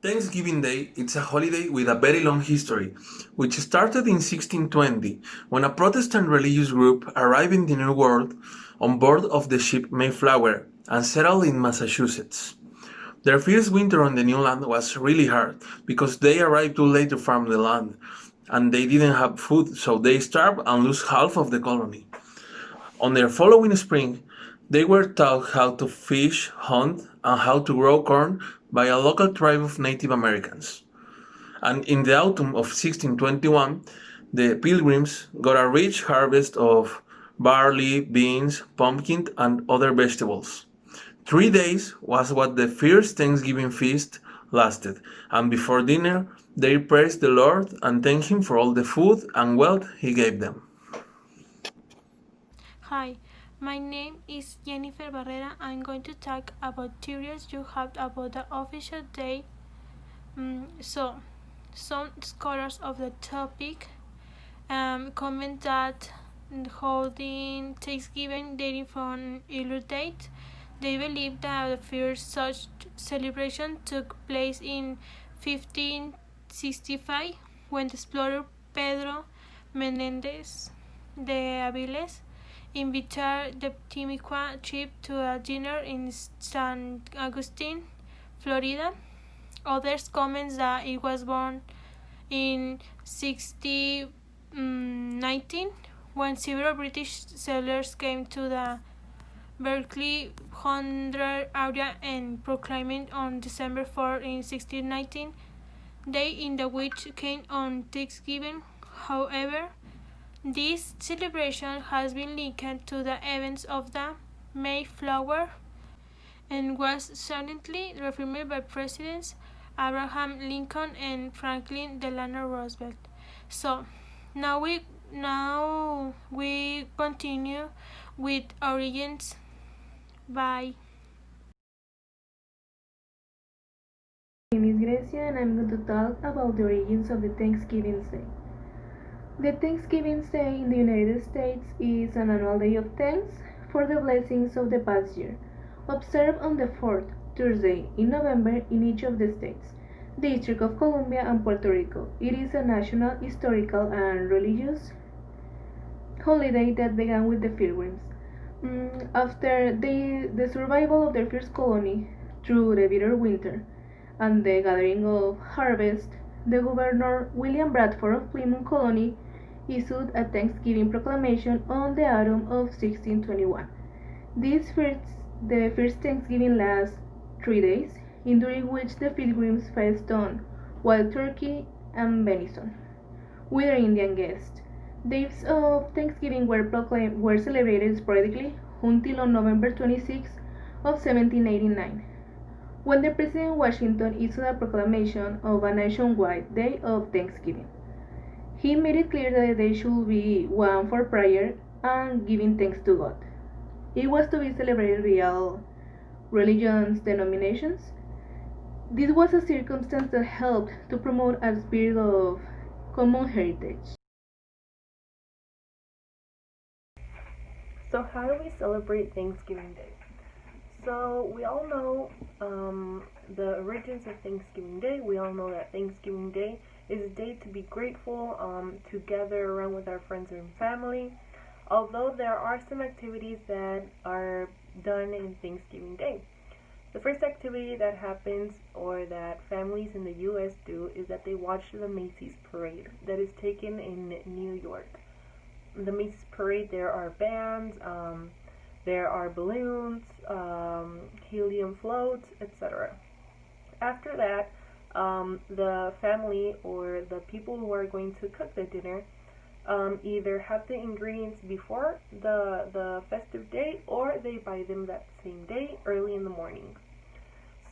Thanksgiving Day is a holiday with a very long history, which started in 1620 when a Protestant religious group arrived in the New World on board of the ship Mayflower and settled in Massachusetts. Their first winter on the new land was really hard because they arrived too late to farm the land and they didn't have food, so they starved and lost half of the colony. On their following spring, they were taught how to fish, hunt, and how to grow corn by a local tribe of Native Americans. And in the autumn of 1621, the Pilgrims got a rich harvest of barley, beans, pumpkin, and other vegetables. 3 days was what the first Thanksgiving feast lasted, and before dinner, they praised the Lord and thanked Him for all the food and wealth He gave them. Hi, my name is Jennifer Barrera. I'm going to talk about theories you have about the official day. Some scholars of the topic comment that holding Thanksgiving dating from an earlier date. They believe that the first such celebration took place in 1565 when the explorer Pedro Menendez de Aviles invited the Timiqua trip to a dinner in San Agustin, Florida. Others comment that it was born in 1619 when several British settlers came to the Berkeley Hundred area and proclaimed on December 4 in 1619 day in the which came on Thanksgiving. However, this celebration has been linked to the events of the Mayflower and was suddenly reaffirmed by Presidents Abraham Lincoln and Franklin Delano Roosevelt. So now we continue with origins. Bye. My name is Grecia and I'm going to talk about the origins of the Thanksgiving Day. The Thanksgiving Day in the United States is an annual day of thanks for the blessings of the past year, observed on the fourth Thursday in November in each of the states, District of Columbia and Puerto Rico. It is a national, historical, and religious holiday that began with the Pilgrims. After the survival of their first colony through the bitter winter and the gathering of harvest, the governor William Bradford of Plymouth Colony issued a Thanksgiving proclamation on the autumn of 1621. The first Thanksgiving lasts 3 days, during which the pilgrims feast on wild turkey and venison with their Indian guests. Days of Thanksgiving were celebrated sporadically until on November 26 of 1789, when the President Washington issued a proclamation of a nationwide day of Thanksgiving. He made it clear that the day should be one for prayer and giving thanks to God. It was to be celebrated via all religions denominations. This was a circumstance that helped to promote a spirit of common heritage. So, how do we celebrate Thanksgiving Day? So, we all know the origins of Thanksgiving Day. We all know that Thanksgiving Day is a day to be grateful, to gather around with our friends and family. Although there are some activities that are done in Thanksgiving Day. The first activity that happens or that families in the US do is that they watch the Macy's parade that is taken in New York. The Macy's parade, there are bands, there are balloons, helium floats, etc. After that, the family or the people who are going to cook the dinner either have the ingredients before the festive day or they buy them that same day early in the morning.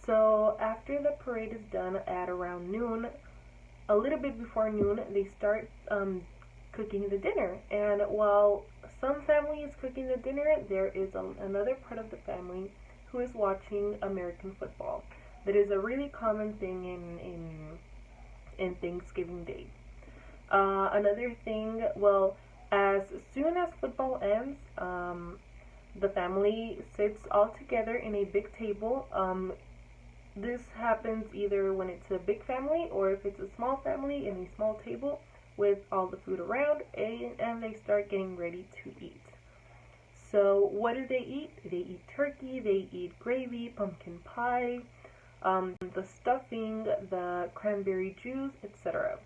So after the parade is done at around noon, a little bit before noon, they start cooking the dinner. And while some family is cooking the dinner, there is another part of the family who is watching American football. That is a really common thing in Thanksgiving Day. Another thing, well, as soon as football ends, the family sits all together in a big table This happens either when it's a big family or if it's a small family in a small table with all the food around, and they start getting ready to eat. So what do they eat? They eat turkey, they eat gravy, pumpkin pie, the stuffing, the cranberry juice, etc.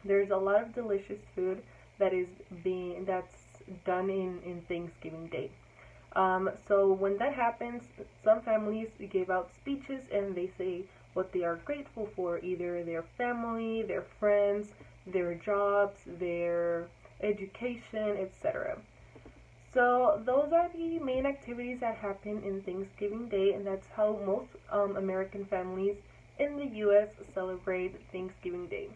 There's a lot of delicious food that's done in Thanksgiving Day. So when that happens, some families give out speeches and they say what they are grateful for, either their family, their friends, their jobs, their education, etc. So those are the main activities that happen in Thanksgiving Day, and that's how most American families in the U.S. celebrate Thanksgiving Day.